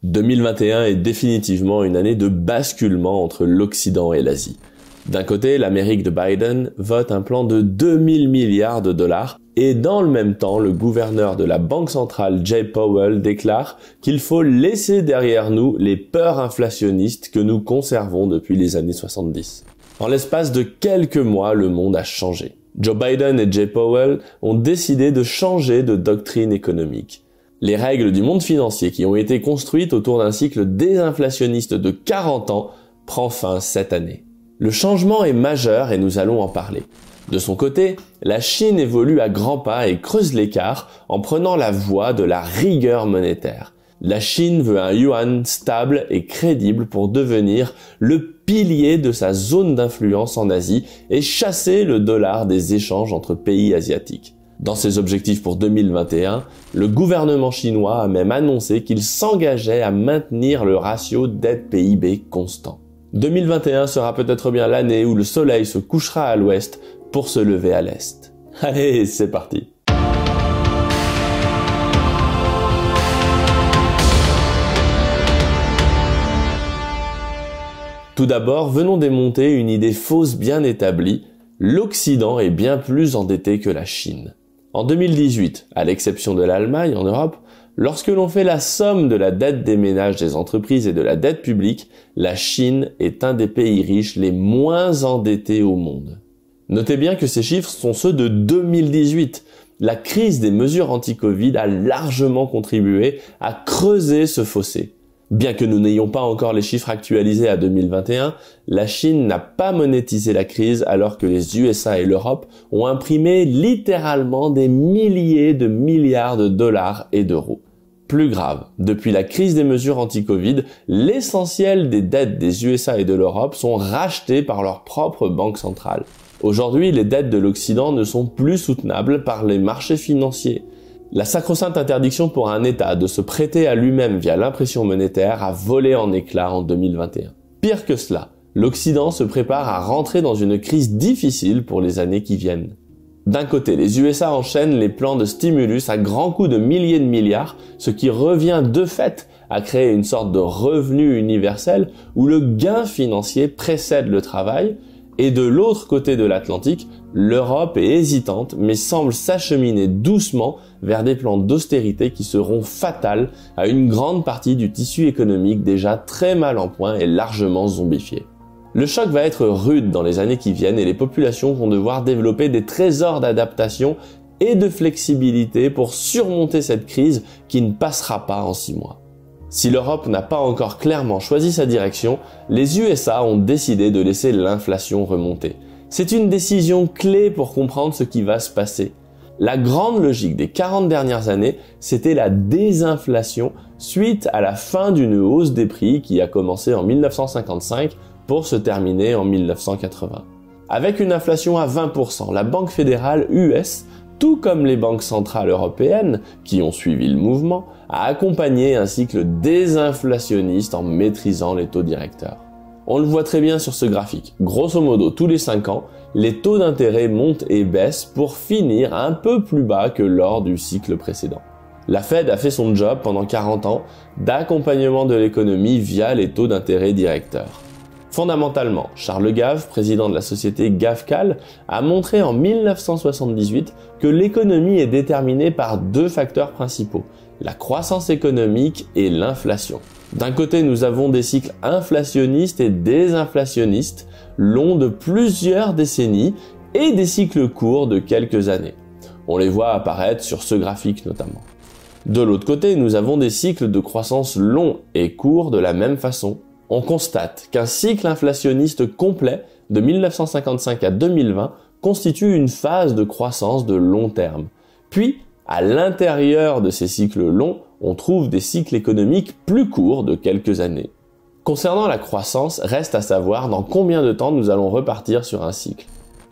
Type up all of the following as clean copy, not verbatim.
2021 est définitivement une année de basculement entre l'Occident et l'Asie. D'un côté, l'Amérique de Biden vote un plan de 2000 milliards de dollars et dans le même temps, le gouverneur de la Banque centrale Jay Powell déclare qu'il faut laisser derrière nous les peurs inflationnistes que nous conservons depuis les années 70. En l'espace de quelques mois, le monde a changé. Joe Biden et Jay Powell ont décidé de changer de doctrine économique. Les règles du monde financier qui ont été construites autour d'un cycle désinflationniste de 40 ans prend fin cette année. Le changement est majeur et nous allons en parler. De son côté, la Chine évolue à grands pas et creuse l'écart en prenant la voie de la rigueur monétaire. La Chine veut un yuan stable et crédible pour devenir le pilier de sa zone d'influence en Asie et chasser le dollar des échanges entre pays asiatiques. Dans ses objectifs pour 2021, le gouvernement chinois a même annoncé qu'il s'engageait à maintenir le ratio dette-PIB constant. 2021 sera peut-être bien l'année où le soleil se couchera à l'ouest pour se lever à l'est. Allez, c'est parti! Tout d'abord, venons démonter une idée fausse bien établie. L'Occident est bien plus endetté que la Chine. En 2018, à l'exception de l'Allemagne en Europe, lorsque l'on fait la somme de la dette des ménages, des entreprises et de la dette publique, la Chine est un des pays riches les moins endettés au monde. Notez bien que ces chiffres sont ceux de 2018. La crise des mesures anti-Covid a largement contribué à creuser ce fossé. Bien que nous n'ayons pas encore les chiffres actualisés à 2021, la Chine n'a pas monétisé la crise alors que les USA et l'Europe ont imprimé littéralement des milliers de milliards de dollars et d'euros. Plus grave, depuis la crise des mesures anti-Covid, l'essentiel des dettes des USA et de l'Europe sont rachetées par leur propre banque centrale. Aujourd'hui, les dettes de l'Occident ne sont plus soutenables par les marchés financiers. La sacro-sainte interdiction pour un État de se prêter à lui-même via l'impression monétaire a volé en éclats en 2021. Pire que cela, l'Occident se prépare à rentrer dans une crise difficile pour les années qui viennent. D'un côté, les USA enchaînent les plans de stimulus à grands coups de milliers de milliards, ce qui revient de fait à créer une sorte de revenu universel où le gain financier précède le travail. Et de l'autre côté de l'Atlantique, l'Europe est hésitante mais semble s'acheminer doucement vers des plans d'austérité qui seront fatals à une grande partie du tissu économique déjà très mal en point et largement zombifié. Le choc va être rude dans les années qui viennent et les populations vont devoir développer des trésors d'adaptation et de flexibilité pour surmonter cette crise qui ne passera pas en 6 mois. Si l'Europe n'a pas encore clairement choisi sa direction, les USA ont décidé de laisser l'inflation remonter. C'est une décision clé pour comprendre ce qui va se passer. La grande logique des 40 dernières années, c'était la désinflation suite à la fin d'une hausse des prix qui a commencé en 1955 pour se terminer en 1980. Avec une inflation à 20%, la Banque fédérale US, tout comme les banques centrales européennes qui ont suivi le mouvement, a accompagné un cycle désinflationniste en maîtrisant les taux directeurs. On le voit très bien sur ce graphique. Grosso modo, tous les 5 ans, les taux d'intérêt montent et baissent pour finir un peu plus bas que lors du cycle précédent. La Fed a fait son job pendant 40 ans d'accompagnement de l'économie via les taux d'intérêt directeurs. Fondamentalement, Charles Gave, président de la société GAFCAL, a montré en 1978 que l'économie est déterminée par 2 facteurs principaux, la croissance économique et l'inflation. D'un côté, nous avons des cycles inflationnistes et désinflationnistes longs de plusieurs décennies et des cycles courts de quelques années. On les voit apparaître sur ce graphique notamment. De l'autre côté, nous avons des cycles de croissance longs et courts de la même façon. On constate qu'un cycle inflationniste complet de 1955 à 2020 constitue une phase de croissance de long terme. Puis, à l'intérieur de ces cycles longs, on trouve des cycles économiques plus courts de quelques années. Concernant la croissance, reste à savoir dans combien de temps nous allons repartir sur un cycle.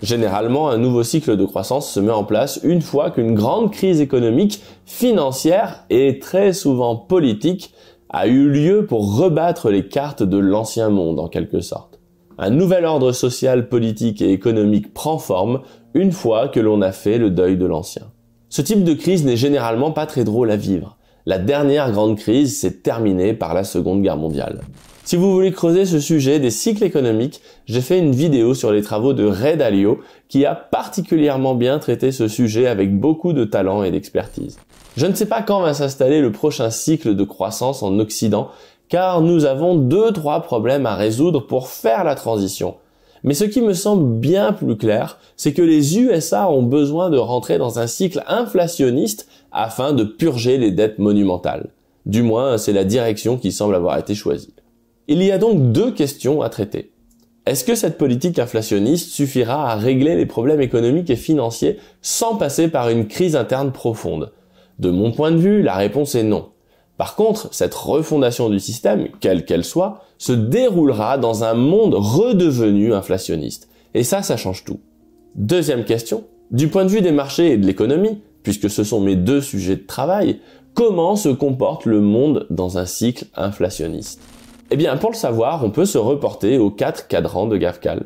Généralement, un nouveau cycle de croissance se met en place une fois qu'une grande crise économique, financière et très souvent politique a eu lieu pour rebattre les cartes de l'ancien monde en quelque sorte. Un nouvel ordre social, politique et économique prend forme une fois que l'on a fait le deuil de l'ancien. Ce type de crise n'est généralement pas très drôle à vivre. La dernière grande crise s'est terminée par la Seconde Guerre mondiale. Si vous voulez creuser ce sujet des cycles économiques, j'ai fait une vidéo sur les travaux de Ray Dalio qui a particulièrement bien traité ce sujet avec beaucoup de talent et d'expertise. Je ne sais pas quand va s'installer le prochain cycle de croissance en Occident, car nous avons 2-3 problèmes à résoudre pour faire la transition. Mais ce qui me semble bien plus clair, c'est que les USA ont besoin de rentrer dans un cycle inflationniste afin de purger les dettes monumentales. Du moins, c'est la direction qui semble avoir été choisie. Il y a donc 2 questions à traiter. Est-ce que cette politique inflationniste suffira à régler les problèmes économiques et financiers sans passer par une crise interne profonde? De mon point de vue, la réponse est non. Par contre, cette refondation du système, quelle qu'elle soit, se déroulera dans un monde redevenu inflationniste. Et ça change tout. Deuxième question, du point de vue des marchés et de l'économie, puisque ce sont mes 2 sujets de travail, comment se comporte le monde dans un cycle inflationniste? Eh bien, pour le savoir, on peut se reporter aux 4 cadrans de Gafkel.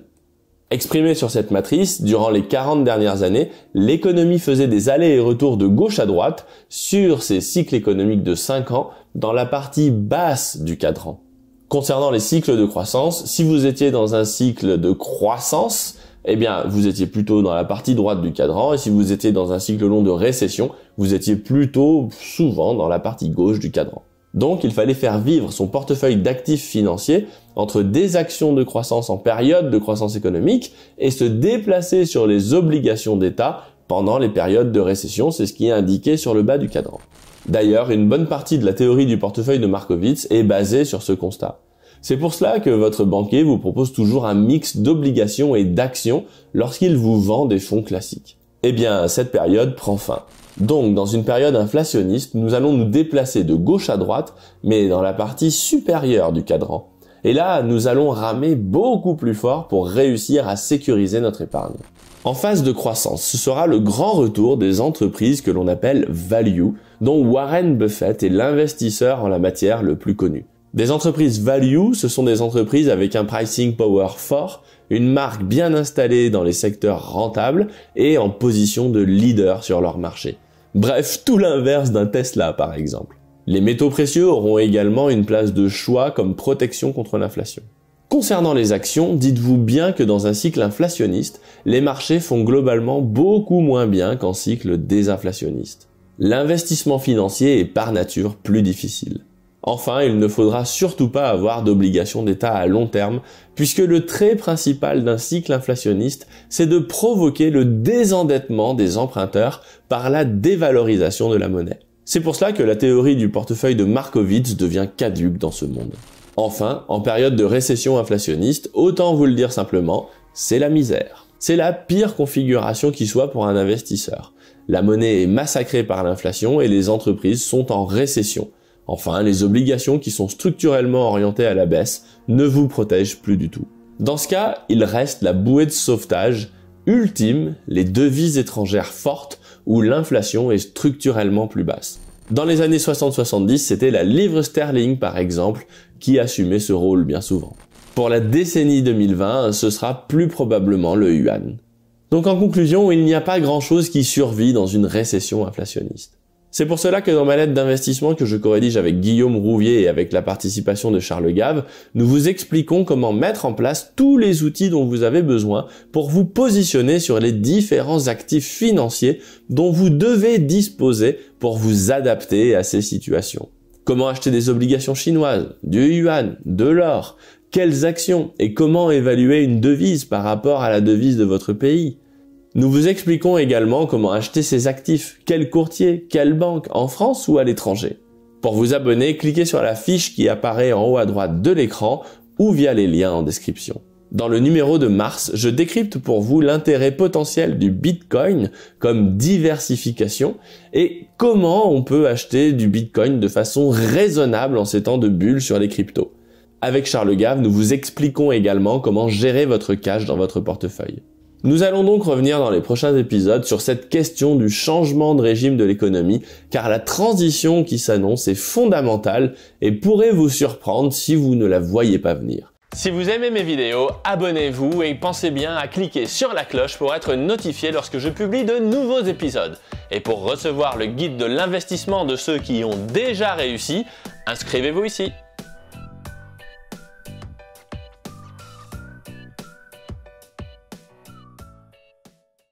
Exprimé sur cette matrice, durant les 40 dernières années, l'économie faisait des allers et retours de gauche à droite sur ces cycles économiques de 5 ans dans la partie basse du cadran. Concernant les cycles de croissance, si vous étiez dans un cycle de croissance, eh bien, vous étiez plutôt dans la partie droite du cadran, et si vous étiez dans un cycle long de récession, vous étiez plutôt souvent dans la partie gauche du cadran. Donc, il fallait faire vivre son portefeuille d'actifs financiers entre des actions de croissance en période de croissance économique et se déplacer sur les obligations d'État pendant les périodes de récession, c'est ce qui est indiqué sur le bas du cadran. D'ailleurs, une bonne partie de la théorie du portefeuille de Markowitz est basée sur ce constat. C'est pour cela que votre banquier vous propose toujours un mix d'obligations et d'actions lorsqu'il vous vend des fonds classiques. Eh bien, cette période prend fin. Donc, dans une période inflationniste, nous allons nous déplacer de gauche à droite, mais dans la partie supérieure du cadran. Et là, nous allons ramer beaucoup plus fort pour réussir à sécuriser notre épargne. En phase de croissance, ce sera le grand retour des entreprises que l'on appelle value, dont Warren Buffett est l'investisseur en la matière le plus connu. Des entreprises value, ce sont des entreprises avec un pricing power fort, une marque bien installée dans les secteurs rentables et en position de leader sur leur marché. Bref, tout l'inverse d'un Tesla par exemple. Les métaux précieux auront également une place de choix comme protection contre l'inflation. Concernant les actions, dites-vous bien que dans un cycle inflationniste, les marchés font globalement beaucoup moins bien qu'en cycle désinflationniste. L'investissement financier est par nature plus difficile. Enfin, il ne faudra surtout pas avoir d'obligations d'État à long terme, puisque le trait principal d'un cycle inflationniste, c'est de provoquer le désendettement des emprunteurs par la dévalorisation de la monnaie. C'est pour cela que la théorie du portefeuille de Markowitz devient caduque dans ce monde. Enfin, en période de récession inflationniste, autant vous le dire simplement, c'est la misère. C'est la pire configuration qui soit pour un investisseur. La monnaie est massacrée par l'inflation et les entreprises sont en récession. Enfin, les obligations qui sont structurellement orientées à la baisse ne vous protègent plus du tout. Dans ce cas, il reste la bouée de sauvetage ultime, les devises étrangères fortes où l'inflation est structurellement plus basse. Dans les années 60-70, c'était la livre sterling par exemple qui assumait ce rôle bien souvent. Pour la décennie 2020, ce sera plus probablement le yuan. Donc en conclusion, il n'y a pas grand-chose qui survit dans une récession inflationniste. C'est pour cela que dans ma lettre d'investissement que je co-rédige avec Guillaume Rouvier et avec la participation de Charles Gave, nous vous expliquons comment mettre en place tous les outils dont vous avez besoin pour vous positionner sur les différents actifs financiers dont vous devez disposer pour vous adapter à ces situations. Comment acheter des obligations chinoises, du yuan, de l'or, quelles actions et comment évaluer une devise par rapport à la devise de votre pays. Nous vous expliquons également comment acheter ces actifs, quel courtier, quelle banque, en France ou à l'étranger. Pour vous abonner, cliquez sur la fiche qui apparaît en haut à droite de l'écran ou via les liens en description. Dans le numéro de mars, je décrypte pour vous l'intérêt potentiel du Bitcoin comme diversification et comment on peut acheter du Bitcoin de façon raisonnable en ces temps de bulle sur les cryptos. Avec Charles Gave, nous vous expliquons également comment gérer votre cash dans votre portefeuille. Nous allons donc revenir dans les prochains épisodes sur cette question du changement de régime de l'économie, car la transition qui s'annonce est fondamentale et pourrait vous surprendre si vous ne la voyez pas venir. Si vous aimez mes vidéos, abonnez-vous et pensez bien à cliquer sur la cloche pour être notifié lorsque je publie de nouveaux épisodes. Et pour recevoir le guide de l'investissement de ceux qui y ont déjà réussi, inscrivez-vous ici.